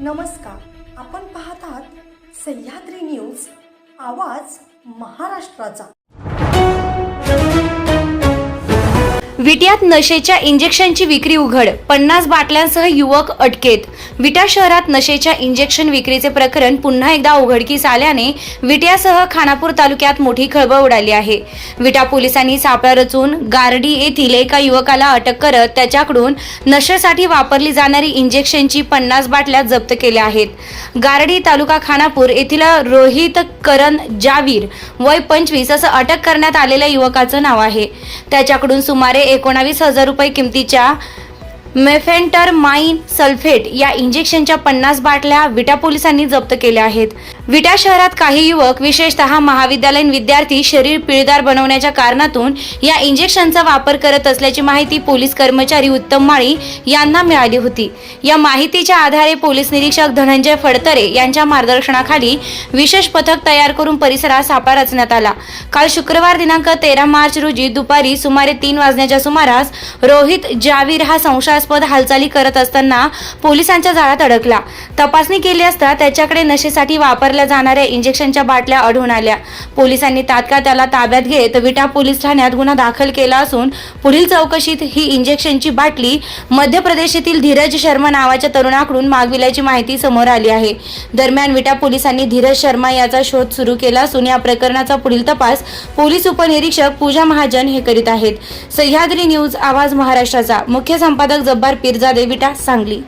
नमस्कार, आपण पाहत आहात सह्याद्री न्यूज, आवाज महाराष्ट्राचा। विट्यात नशेच्या इंजेक्शनची विक्री उघड, 50 बाटल्यांसह युवक अटकेत। विटा शहरात नशेच्या इंजेक्शन विक्रीचे प्रकरण पुन्हा एकदा उघडकीस आल्याने विट्यासह खानापूर तालुक्यात मोठी खळबळ उडाली आहे। विटा पोलिसांनी सापळा रचून गारडी येथील एका युवकाला अटक करत त्याच्याकडून नशेसाठी वापरली जाणारी इंजेक्शनची 50 बाटल्या जप्त केल्या आहेत। गारडी तालुका खानापूर येथील रोहित करण जावीर वय 25 असं अटक करण्यात आलेल्या युवकाचं नाव आहे। त्याच्याकडून सुमारे 19,000 रुपये किमतीच्या मेफेंटरमाइन सल्फेट या इंजेक्शनच्या 50 बाटल्या विटा पोलिसांनी जप्त केल्या आहेत। विटा शहरात काही युवक, विशेषतः महाविद्यालयीन विद्यार्थी, शरीर पिळदार बनवण्याच्या कारणातून या इंजेक्शनचा वापर करत असल्याची माहिती पोलीस कर्मचारी उत्तम माळी यांना मिळाली होती। या माहितीच्या आधारे पोलीस निरीक्षक धनंजय फडतरे यांच्या मार्गदर्शनाखाली विशेष पथक तयार करून परिसरात सापळा रचण्यात आला। काल शुक्रवार दिनांक 13 मार्च रोजी दुपारी सुमारे 3 वाजण्याच्या सुमारास रोहित जावीर हा संशयास्पद हालचाली करत असताना पोलिसांच्या जाळ्यात अडकला। तपासणी केली असता त्याच्याकडे नशेसाठी वापरल्या जाणाऱ्या इंजेक्शनच्या बाटल्या आढळून आल्या। पोलिसांनी तात्काळ त्याला ताब्यात घेत विटा पोलीस ठाण्यात गुन्हा दाखल केला असून पुढील चौकशीत ही इंजेक्शनची बाटली मध्य प्रदेशातील धीरज शर्मा नावाच्या तरुणाकडून मागविल्याची माहिती समोर आली आहे। दरम्यान विटा पोलिसांनी धीरज शर्मा याचा शोध सुरू केला असून या प्रकरणाचा पुढील तपास पोलीस उपनिरीक्षक पूजा महाजन हे करीत आहेत। सह्याद्री न्यूज, आवाज महाराष्ट्राचा। मुख्य संपादक जब्बार पीरजादे, विटा, सांगली।